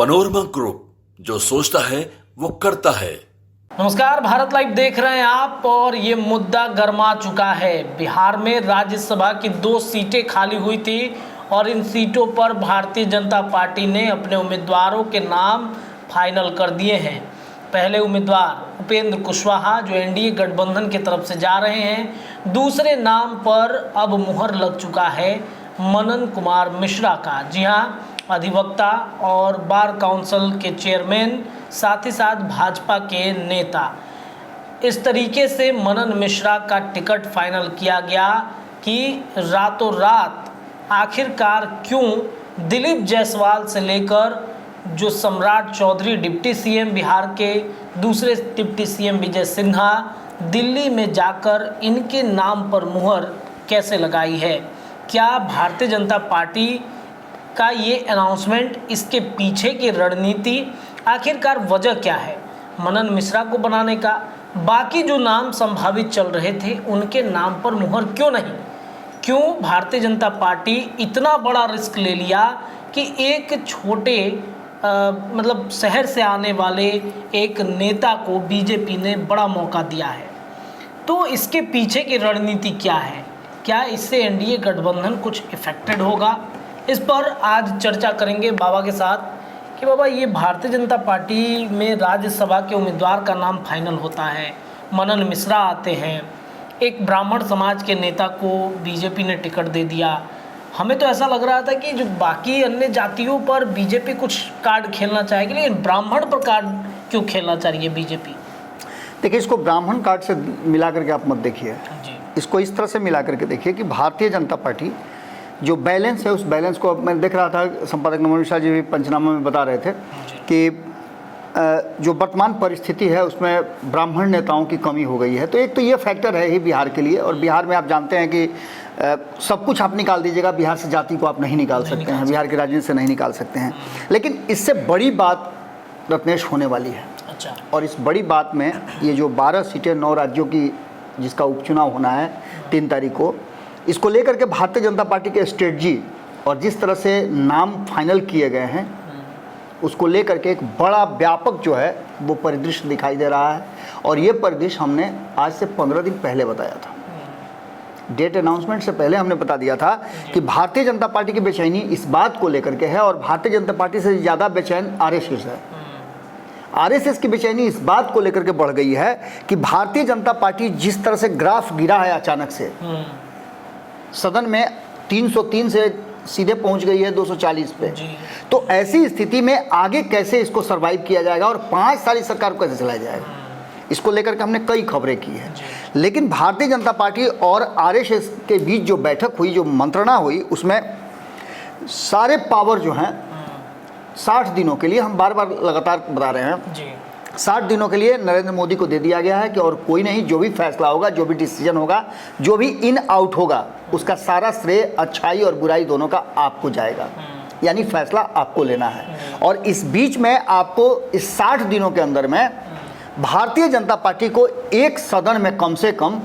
Panorama group, जो सोचता है वो करता है। नमस्कार, भारत लाइव देख रहे हैं आप और ये मुद्दा गर्मा चुका है। बिहार में राज्यसभा की 2 सीटें खाली हुई थी और इन सीटों पर भारतीय जनता पार्टी ने अपने उम्मीदवारों के नाम फाइनल कर दिए हैं। पहले उम्मीदवार उपेंद्र कुशवाहा जो एनडीए गठबंधन की तरफ से जा रहे हैं। दूसरे नाम पर अब मुहर लग चुका है मनन कुमार मिश्रा का। जी हाँ, अधिवक्ता और बार काउंसिल के चेयरमैन, साथ ही साथ भाजपा के नेता। इस तरीके से मनन मिश्रा का टिकट फाइनल किया गया कि रातों रात आखिरकार क्यों दिलीप जायसवाल से लेकर जो सम्राट चौधरी डिप्टी सीएम बिहार के, दूसरे डिप्टी सीएम विजय सिन्हा दिल्ली में जाकर इनके नाम पर मुहर कैसे लगाई है। क्या भारतीय जनता पार्टी का ये अनाउंसमेंट, इसके पीछे की रणनीति, आखिरकार वजह क्या है मनन मिश्रा को बनाने का। बाकी जो नाम संभावित चल रहे थे उनके नाम पर मुहर क्यों नहीं, क्यों भारतीय जनता पार्टी इतना बड़ा रिस्क ले लिया कि एक छोटे मतलब शहर से आने वाले एक नेता को बीजेपी ने बड़ा मौका दिया है। तो इसके पीछे की रणनीति क्या है, क्या इससे एनडीए गठबंधन कुछ इफेक्टेड होगा, इस पर आज चर्चा करेंगे बाबा के साथ कि बाबा ये भारतीय जनता पार्टी में राज्यसभा के उम्मीदवार का नाम फाइनल होता है, मनन मिश्रा आते हैं, एक ब्राह्मण समाज के नेता को बीजेपी ने टिकट दे दिया। हमें तो ऐसा लग रहा था कि जो बाकी अन्य जातियों पर बीजेपी कुछ कार्ड खेलना चाहेगी, लेकिन ब्राह्मण पर कार्ड क्यों खेलना चाह रही है बीजेपी। देखिए, इसको ब्राह्मण कार्ड से मिला करके आप मत देखिए, इसको इस तरह से मिला करके देखिए कि भारतीय जनता पार्टी जो बैलेंस है, उस बैलेंस को मैं देख रहा था, संपादक नमन मिश्रा जी भी पंचनामा में बता रहे थे कि जो वर्तमान परिस्थिति है उसमें ब्राह्मण नेताओं की कमी हो गई है। तो एक तो ये फैक्टर है ही बिहार के लिए, और बिहार में आप जानते हैं कि सब कुछ आप निकाल दीजिएगा, बिहार से जाति को आप नहीं निकाल सकते हैं, बिहार की राजनीति से नहीं निकाल सकते हैं। लेकिन इससे बड़ी बात रत्नेश होने वाली है। अच्छा। और इस बड़ी बात में ये जो 12 सीटें 9 राज्यों की जिसका उपचुनाव होना है 3 तारीख को, इसको लेकर के भारतीय जनता पार्टी के स्ट्रेटजी और जिस तरह से नाम फाइनल किए गए हैं उसको लेकर के एक बड़ा व्यापक जो है वो परिदृश्य दिखाई दे रहा है। और ये परिदृश्य हमने आज से 15 दिन पहले बताया था, डेट अनाउंसमेंट से पहले हमने बता दिया था कि भारतीय जनता पार्टी की बेचैनी इस बात को लेकर के है, और भारतीय जनता पार्टी से ज़्यादा बेचैन आरएसएस है। आरएसएस की बेचैनी इस बात को लेकर के बढ़ गई है कि भारतीय जनता पार्टी जिस तरह से ग्राफ गिरा है अचानक से, सदन में 303 से सीधे पहुंच गई है 240 पे, तो ऐसी स्थिति में आगे कैसे इसको सरवाइव किया जाएगा और 5 साल इस सरकार को कैसे चलाया जाएगा, इसको लेकर के हमने कई खबरें की है। लेकिन भारतीय जनता पार्टी और आरएसएस के बीच जो बैठक हुई, जो मंत्रणा हुई, उसमें सारे पावर जो हैं 60 दिनों के लिए, हम बार बार लगातार बता रहे हैं, 60 दिनों के लिए नरेंद्र मोदी को दे दिया गया है कि और कोई नहीं, जो भी फैसला होगा, जो भी डिसीजन होगा, जो भी इन आउट होगा, उसका सारा श्रेय अच्छाई और बुराई दोनों का आपको जाएगा, यानी फैसला आपको लेना है। और इस बीच में आपको इस 60 दिनों के अंदर में भारतीय जनता पार्टी को एक सदन में कम से कम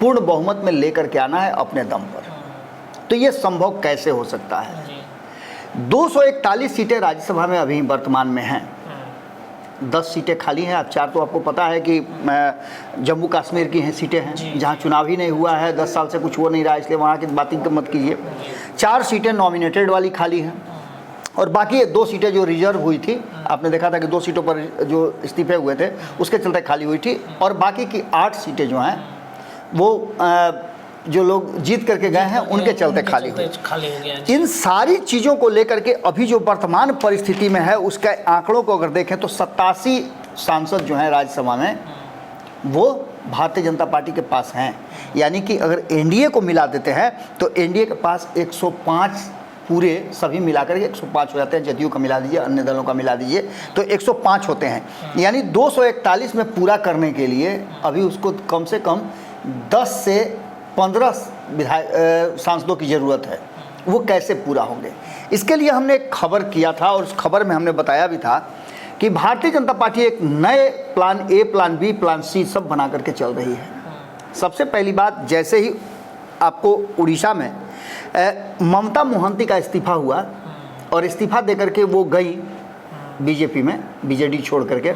पूर्ण बहुमत में लेकर के आना है अपने दम पर। तो ये संभव कैसे हो सकता है। 241 सीटें राज्यसभा में अभी वर्तमान में हैं, 10 सीटें खाली हैं। अब 4 तो आपको पता है कि जम्मू कश्मीर की हैं सीटें हैं, जहां चुनाव ही नहीं हुआ है, 10 साल से कुछ हो नहीं रहा, इसलिए वहां की बात मत कीजिए। 4 सीटें नॉमिनेटेड वाली खाली हैं, और बाकी ये 2 सीटें जो रिजर्व हुई थी, आपने देखा था कि 2 सीटों पर जो इस्तीफे हुए थे उसके चलते खाली हुई थी, और बाकी की 8 सीटें जो हैं वो जो लोग जीत करके गए हैं उनके चलते खाली हो गया। इन सारी चीज़ों को लेकर के अभी जो वर्तमान परिस्थिति में है उसके आंकड़ों को अगर देखें तो 87 सांसद जो हैं राज्यसभा में वो भारतीय जनता पार्टी के पास हैं। यानी कि अगर एनडीए को मिला देते हैं तो एनडीए के पास 105 पूरे सभी मिलाकर के 105 हो जाते हैं। जदयू का मिला दीजिए, अन्य दलों का मिला दीजिए तो 105 होते हैं। यानी 241 में पूरा करने के लिए अभी उसको कम से कम 10 से 15 सांसदों की ज़रूरत है। वो कैसे पूरा होंगे, इसके लिए हमने एक खबर किया था, और उस खबर में हमने बताया भी था कि भारतीय जनता पार्टी एक नए plan A, plan B, plan C सब बना करके चल रही है। सबसे पहली बात, जैसे ही आपको उड़ीसा में ममता मोहंती का इस्तीफा हुआ और इस्तीफा देकर के वो गई बीजेपी में, बीजेडी छोड़ करके।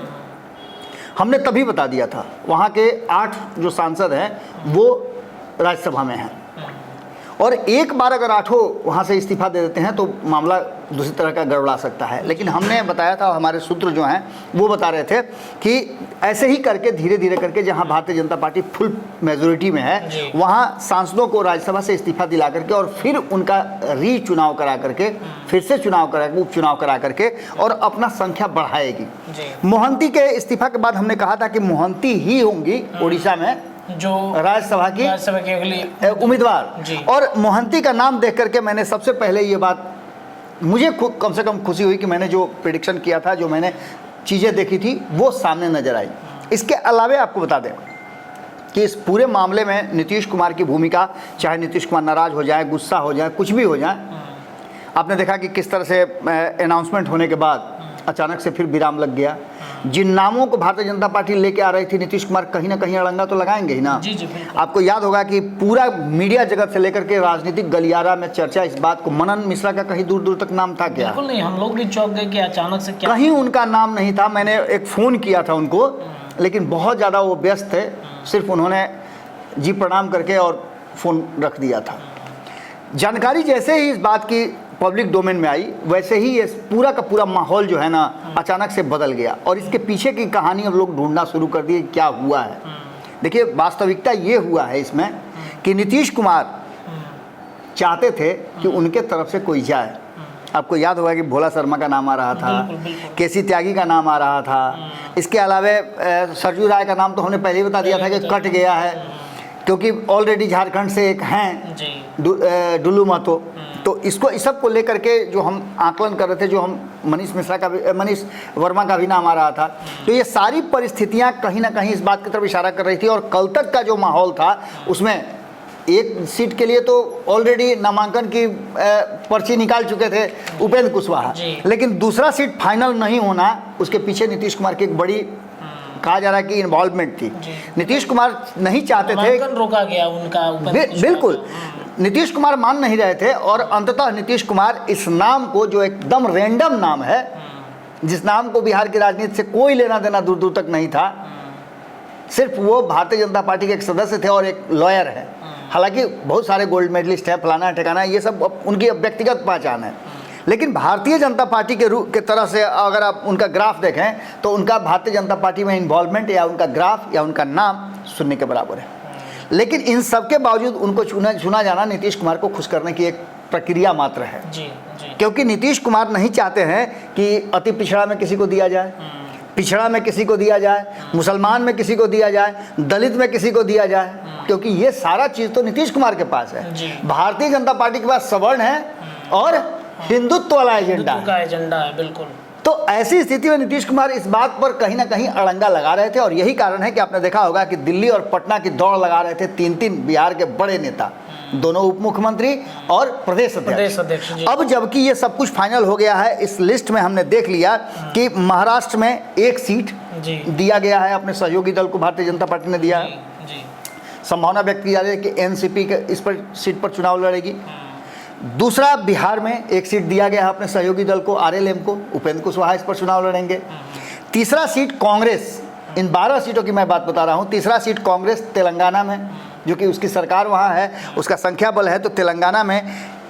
हमने तभी बता दिया था, वहाँ के 8 जो सांसद हैं वो राज्यसभा में हैं, और एक बार अगर 8 वहाँ से इस्तीफा दे देते हैं तो मामला दूसरी तरह का गड़बड़ा सकता है। लेकिन हमने बताया था, हमारे सूत्र जो हैं वो बता रहे थे कि ऐसे ही करके धीरे धीरे करके जहाँ Bharatiya Janata party full majority में है वहाँ सांसदों को राज्यसभा से इस्तीफा दिला करके और फिर उनका चुनाव करा करके, फिर से चुनाव करा, उपचुनाव करा करके और अपना संख्या बढ़ाएगी। मोहंती के इस्तीफा के बाद हमने कहा था कि मोहंती ही होंगी उड़ीसा में जो राज्यसभा की अगली उम्मीदवार। और मोहंती का नाम देख करके मैंने सबसे पहले ये बात, मुझे कम से कम खुशी हुई कि मैंने जो प्रेडिक्शन किया था, जो मैंने चीज़ें देखी थी वो सामने नजर आई। इसके अलावा आपको बता दें कि इस पूरे मामले में नीतीश कुमार की भूमिका, चाहे नीतीश कुमार नाराज हो जाए, गुस्सा हो जाए, कुछ भी हो जाए, आपने देखा कि किस तरह से अनाउंसमेंट होने के बाद अचानक से फिर विराम लग गया। जिन नामों को भारतीय जनता पार्टी लेके आ रही थी, नीतीश कुमार कहीं ना कहीं अड़ंगा तो लगाएंगे ही ना। जी, आपको याद होगा कि पूरा मीडिया जगत से लेकर के राजनीतिक गलियारा में चर्चा इस बात को, मनन मिश्रा का कहीं दूर दूर तक नाम था क्या? बिल्कुल नहीं, हम लोग भी चौंक गए कि अचानक से क्या, कहीं उनका नाम नहीं था। मैंने एक फ़ोन किया था उनको, लेकिन बहुत ज़्यादा वो व्यस्त थे, सिर्फ उन्होंने जी प्रणाम करके और फ़ोन रख दिया था। जानकारी जैसे ही इस बात की पब्लिक डोमेन में आई, वैसे ही ये पूरा का पूरा माहौल जो है ना अचानक से बदल गया, और इसके पीछे की कहानी हम लोग ढूंढना शुरू कर दिए, क्या हुआ है। देखिए, वास्तविकता ये हुआ है इसमें कि नीतीश कुमार चाहते थे कि उनके तरफ से कोई जाए। आपको याद होगा कि भोला शर्मा का नाम आ रहा था, केसी त्यागी का नाम आ रहा था, इसके अलावा सरजू राय का नाम तो हमने पहले ही बता दिया था कि कट गया है, क्योंकि ऑलरेडी झारखंड से एक हैं डुल्लू महतो। तो इसको, इस सब को लेकर के जो हम आकलन कर रहे थे, जो हम मनीष वर्मा का भी नाम आ रहा था, तो ये सारी परिस्थितियां कहीं ना कहीं इस बात की तरफ इशारा कर रही थी। और कल तक का जो माहौल था उसमें एक सीट के लिए तो ऑलरेडी नामांकन की पर्ची निकाल चुके थे उपेंद्र कुशवाहा, लेकिन दूसरा सीट फाइनल नहीं होना, उसके पीछे नीतीश कुमार की एक बड़ी, कहा जा रहा है कि इन्वॉल्वमेंट थी। नीतीश कुमार नहीं चाहते थे, रोका गया उनका, बिल्कुल नीतीश कुमार मान नहीं रहे थे, और अंततः नीतीश कुमार इस नाम को, जो एकदम रैंडम नाम है, जिस नाम को बिहार की राजनीति से कोई लेना देना दूर दूर तक नहीं था, सिर्फ वो भारतीय जनता पार्टी के एक सदस्य थे और एक लॉयर है, हालांकि बहुत सारे गोल्ड मेडलिस्ट हैं, फलाना ठिकाना, ये सब उनकी व्यक्तिगत पहचान है, लेकिन भारतीय जनता पार्टी के तरह से अगर आप उनका ग्राफ देखें तो उनका भारतीय जनता पार्टी में इन्वॉल्वमेंट या उनका ग्राफ या उनका नाम शून्य के बराबर है। लेकिन इन सब के बावजूद उनको चुना जाना नीतीश कुमार को खुश करने की एक प्रक्रिया मात्र है। क्योंकि नीतीश कुमार नहीं चाहते हैं कि अति पिछड़ा में किसी को दिया जाए, पिछड़ा में किसी को दिया जाए, मुसलमान में किसी को दिया जाए, दलित में किसी को दिया जाए, क्योंकि ये सारा चीज़ तो नीतीश कुमार के पास है। भारतीय जनता पार्टी के पास सवर्ण है और हिंदुत्व वाला एजेंडा है। बिल्कुल। तो ऐसी स्थिति में नीतीश कुमार इस बात पर कहीं ना कहीं अड़ंगा लगा रहे थे, और यही कारण है कि आपने देखा होगा कि दिल्ली और पटना की दौड़ लगा रहे थे 3 बिहार के बड़े नेता, दोनों उप मुख्यमंत्री और प्रदेश अध्यक्ष। अब जबकि ये सब कुछ फाइनल हो गया है, इस लिस्ट में हमने देख लिया कि महाराष्ट्र में 1 सीट दिया गया है, अपने सहयोगी दल को भारतीय जनता पार्टी ने दिया है। संभावना व्यक्त की जा रही है कि एनसीपी के इस पर सीट पर चुनाव लड़ेगी। दूसरा, बिहार में 1 सीट दिया गया है अपने सहयोगी दल को, आरएलएम को, उपेंद्र कुशवाहा इस पर चुनाव लड़ेंगे। तीसरा सीट कांग्रेस, इन 12 सीटों की मैं बात बता रहा हूँ, तीसरा सीट कांग्रेस तेलंगाना में, जो कि उसकी सरकार वहाँ है, उसका संख्या बल है, तो तेलंगाना में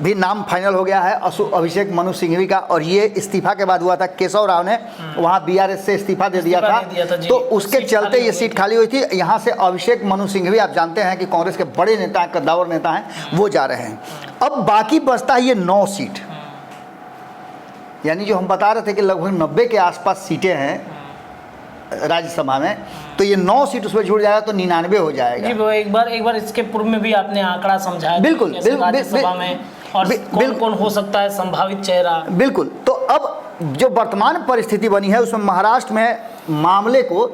भी नाम फाइनल हो गया है अभिषेक मनु सिंघवी का, और ये इस्तीफा के बाद हुआ था। केशव राव ने वहाँ बीआरएस से इस्तीफा दे दिया था, तो उसके चलते ये सीट खाली हुई थी। यहाँ से अभिषेक मनु सिंघवी, आप जानते हैं कि कांग्रेस के बड़े नेता हैं, कद्दावर नेता हैं, वो जा रहे हैं। अब बाकी बचता है ये 9 सीट, यानी जो हम बता रहे थे कि लगभग 90 के आसपास सीटें हैं राज्यसभा में, तो ये 9 सीट उसमें जुड़ जाएगा तो 99 हो जाएगा। जी, वो एक बार इसके पूर्व में भी आपने आंकड़ा समझाया, बिल्कुल, राज्यसभा में और कौन हो सकता है संभावित चेहरा। बिल्कुल। तो अब जो वर्तमान परिस्थिति बनी है उसमें महाराष्ट्र में मामले को,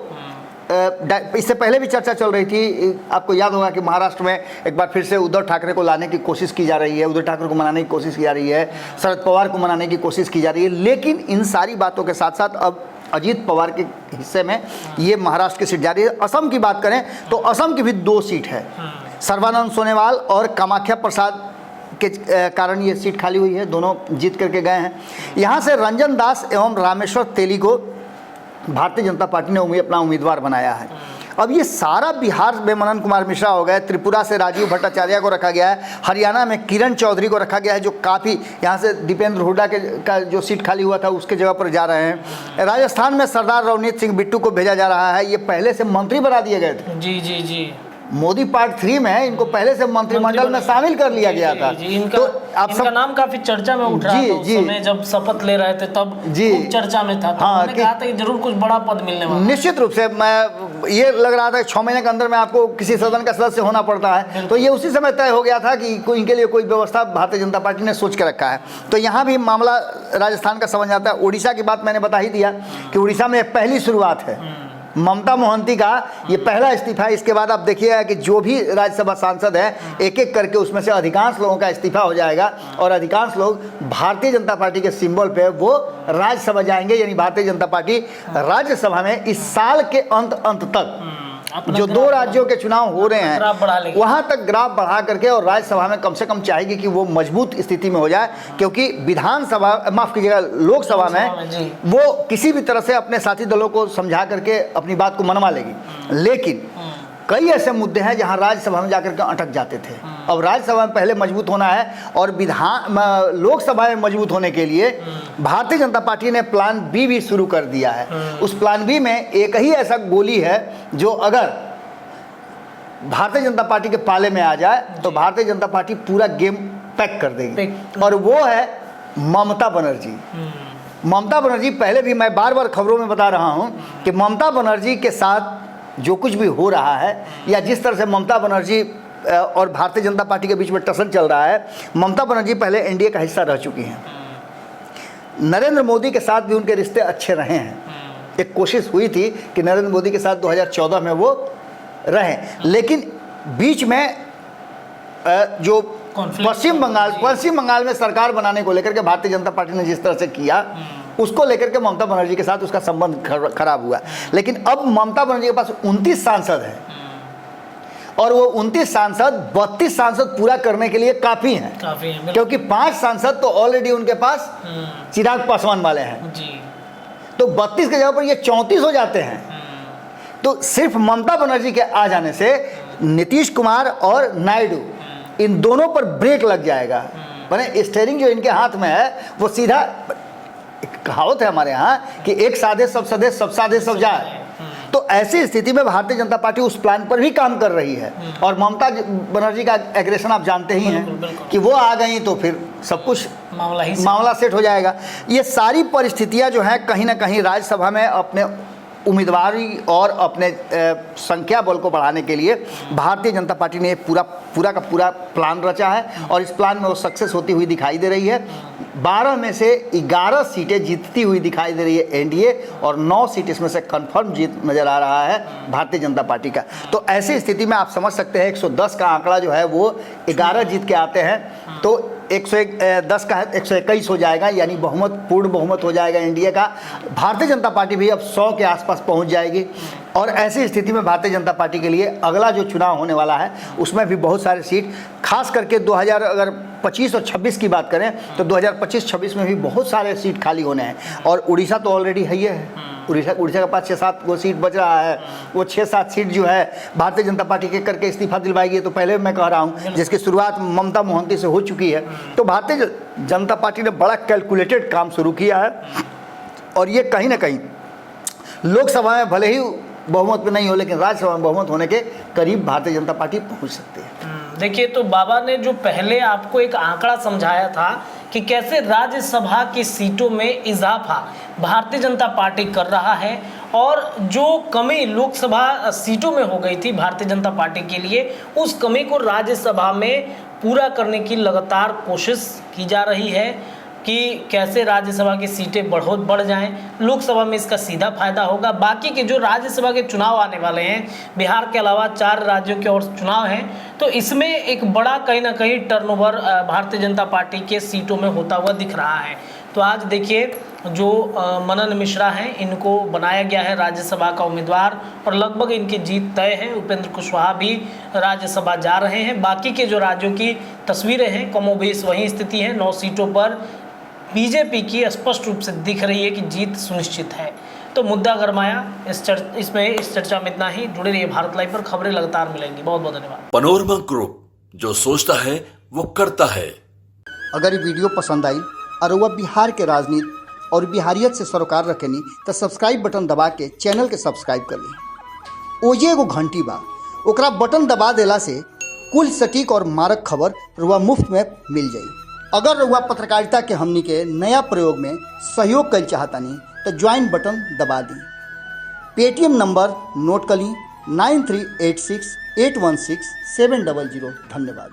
इससे पहले भी चर्चा चल रही थी, आपको याद होगा कि महाराष्ट्र में एक बार फिर से उद्धव ठाकरे को लाने की कोशिश की जा रही है, उद्धव ठाकरे को मनाने की कोशिश की जा रही है, शरद पवार को मनाने की कोशिश की जा रही है। लेकिन इन सारी बातों के साथ साथ अब अजीत पवार के हिस्से में ये महाराष्ट्र की सीट जा रही है। असम की बात करें तो असम की भी 2 सीट है, सर्बानंद सोनोवाल और कामाख्या प्रसाद के कारण ये सीट खाली हुई है, दोनों जीत करके गए हैं। यहाँ से रंजन दास एवं रामेश्वर तेली को भारतीय जनता पार्टी ने अपना उम्मीदवार बनाया है। अब ये सारा बिहार में मनन कुमार मिश्रा हो गए, त्रिपुरा से राजीव भट्टाचार्य को रखा गया है, हरियाणा में किरण चौधरी को रखा गया है जो काफ़ी यहाँ से दीपेंद्र हुड्डा का जो सीट खाली हुआ था उसके जगह पर जा रहे हैं। राजस्थान में सरदार रवनीत सिंह बिट्टू को भेजा जा रहा है, ये पहले से मंत्री बना दिए गए थे। जी जी जी, मोदी पार्ट 3 में इनको पहले से मंत्रिमंडल में शामिल कर लिया गया था। तो इनका नाम काफी चर्चा में उठ रहा था उस समय जब शपथ ले रहे थे, तब खूब चर्चा में था। तो उन्होंने कहा था कि जरूर कुछ बड़ा पद मिलने वाला है। निश्चित रूप से मैं ये लग रहा था 6 महीने के अंदर में आपको किसी सदन का सदस्य होना पड़ता है, तो ये उसी समय तय हो गया था कि इनके लिए कोई व्यवस्था भारतीय जनता पार्टी ने सोच के रखा है। तो यहाँ भी मामला राजस्थान का समझ आता है। उड़ीसा की बात मैंने बता ही दिया कि उड़ीसा में पहली शुरुआत है ममता मोहंती का, ये पहला इस्तीफा। इसके बाद आप देखिएगा कि जो भी राज्यसभा सांसद हैं एक एक करके उसमें से अधिकांश लोगों का इस्तीफा हो जाएगा और अधिकांश लोग भारतीय जनता पार्टी के सिंबल पे वो राज्यसभा जाएंगे। यानी भारतीय जनता पार्टी राज्यसभा में इस साल के अंत तक जो 2 राज्यों के चुनाव हो रहे हैं वहां तक ग्राफ बढ़ा करके और राज्यसभा में कम से कम चाहेगी कि वो मजबूत स्थिति में हो जाए, क्योंकि विधानसभा माफ कीजिएगा लोकसभा में वो किसी भी तरह से अपने साथी दलों को समझा करके अपनी बात को मनवा लेगी। लेकिन कई ऐसे मुद्दे हैं जहां राज्यसभा में जाकर के अटक जाते थे। अब राज्यसभा में पहले मजबूत होना है और लोकसभा में मजबूत होने के लिए भारतीय जनता पार्टी ने प्लान बी भी शुरू कर दिया है। उस प्लान बी में एक ही ऐसा गोली है जो अगर भारतीय जनता पार्टी के पाले में आ जाए तो भारतीय जनता पार्टी पूरा गेम पैक कर देगी, और वो है ममता बनर्जी। ममता बनर्जी, पहले भी मैं बार बार खबरों में बता रहा हूं कि ममता बनर्जी के साथ जो कुछ भी हो रहा है या जिस तरह से ममता बनर्जी और भारतीय जनता पार्टी के बीच में टसन चल रहा है, ममता बनर्जी पहले एनडीए का हिस्सा रह चुकी हैं। नरेंद्र मोदी के साथ भी उनके रिश्ते अच्छे रहे हैं। एक कोशिश हुई थी कि नरेंद्र मोदी के साथ 2014 में वो रहें, लेकिन बीच में जो पश्चिम बंगाल में सरकार बनाने को लेकर के भारतीय जनता पार्टी ने जिस तरह से किया उसको लेकर के ममता बनर्जी के साथ उसका संबंध खराब हुआ। लेकिन अब ममता बनर्जी के पास 29 सांसद हैं और वो 29 सांसद 32 सांसद पूरा करने के लिए काफ़ी हैं, क्योंकि 5 सांसद तो ऑलरेडी उनके पास चिराग पासवान वाले हैं जी। तो 32 के जगह पर ये 34 हो जाते हैं। तो सिर्फ ममता बनर्जी के आ जाने से नीतीश कुमार और नायडू इन दोनों पर ब्रेक लग जाएगा। माने स्टीयरिंग जो इनके हाथ में है वो सीधा, कहावत है हमारे यहाँ कि एक साधे सब सदे, सब साधे सब जाए। तो ऐसी स्थिति में भारतीय जनता पार्टी उस प्लान पर भी काम कर रही है। और ममता बनर्जी का एग्रेशन आप जानते ही हैं कि वो आ गई तो फिर सब कुछ मामला सेट हो जाएगा। ये सारी परिस्थितियां जो हैं कहीं ना कहीं राज्यसभा में अपने उम्मीदवारी और अपने संख्या बल को बढ़ाने के लिए भारतीय जनता पार्टी ने पूरा का पूरा प्लान रचा है और इस प्लान में वो सक्सेस होती हुई दिखाई दे रही है। 12 में से 11 सीटें जीतती हुई दिखाई दे रही है एनडीए और 9 सीट इसमें से कंफर्म जीत नज़र आ रहा है भारतीय जनता पार्टी का। तो ऐसी स्थिति में आप समझ सकते हैं 110 का आंकड़ा जो है वो 11 जीत के आते हैं तो 110 का 121 हो जाएगा, यानी पूर्ण बहुमत हो जाएगा एनडीए का। भारतीय जनता पार्टी भी अब 100 के आसपास पहुंच जाएगी और ऐसी स्थिति में भारतीय जनता पार्टी के लिए अगला जो चुनाव होने वाला है उसमें भी बहुत सारे सीट, खास करके 2025 और 26 की बात करें तो 2025-26 में भी बहुत सारे सीट खाली होने हैं। और उड़ीसा तो ऑलरेडी है ही है, उड़ीसा के पास 6-7 वो सीट बच रहा है। वो 6-7 सीट जो है भारतीय जनता पार्टी के करके इस्तीफा दिलवाएगी। तो पहले मैं कह रहा हूँ जिसकी शुरुआत ममता मोहंती से हो चुकी है। तो भारतीय जनता पार्टी ने बड़ा कैलकुलेटेड काम शुरू किया है और ये कहीं ना कहीं लोकसभा में भले ही बहुमत में नहीं हो लेकिन राज्यसभा में बहुमत होने के करीब भारतीय जनता पार्टी पहुँच सकती है। देखिए, तो बाबा ने जो पहले आपको एक आंकड़ा समझाया था कि कैसे राज्यसभा की सीटों में इजाफा भारतीय जनता पार्टी कर रहा है और जो कमी लोकसभा सीटों में हो गई थी भारतीय जनता पार्टी के लिए, उस कमी को राज्यसभा में पूरा करने की लगातार कोशिश की जा रही है कि कैसे राज्यसभा की सीटें बढ़ जाएं। लोकसभा में इसका सीधा फायदा होगा। बाकी के जो राज्यसभा के चुनाव आने वाले हैं, बिहार के अलावा 4 राज्यों के और चुनाव हैं, तो इसमें एक बड़ा कहीं ना कहीं टर्नओवर भारतीय जनता पार्टी के सीटों में होता हुआ दिख रहा है। तो आज देखिए जो मनन मिश्रा हैं इनको बनाया गया है राज्यसभा का उम्मीदवार और लगभग इनकी जीत तय है। उपेंद्र कुशवाहा भी राज्यसभा जा रहे हैं। बाकी के जो राज्यों की तस्वीरें हैं कमोबेश वही स्थिति है। 9 सीटों पर बीजेपी की स्पष्ट रूप से दिख रही है कि जीत सुनिश्चित है। तो मुद्दा गरमाया। इस चर्चा में इतना ही। जुड़े रहिए भारत लाइव पर, खबरें लगातार मिलेंगी। बहुत बहुत धन्यवाद। पनोरमा ग्रुप, जो सोचता है वो करता है। अगर ये वीडियो पसंद आई और वह बिहार के राजनीति और बिहारियत से सरोकार रखेनी तो सब्सक्राइब बटन दबा के चैनल के सब्सक्राइब कर ली। ओजे एगो घंटी बा, ओकरा बटन दबा देला से कुल सटीक और मारक खबर रुआ मुफ्त में मिल जाई। अगर रुआ पत्रकारिता के हमनी के नया प्रयोग में सहयोग कर चाहतानी तो ज्वाइन बटन दबा दी। पेटीएम नंबर नोट कर ली 9386816700। धन्यवाद।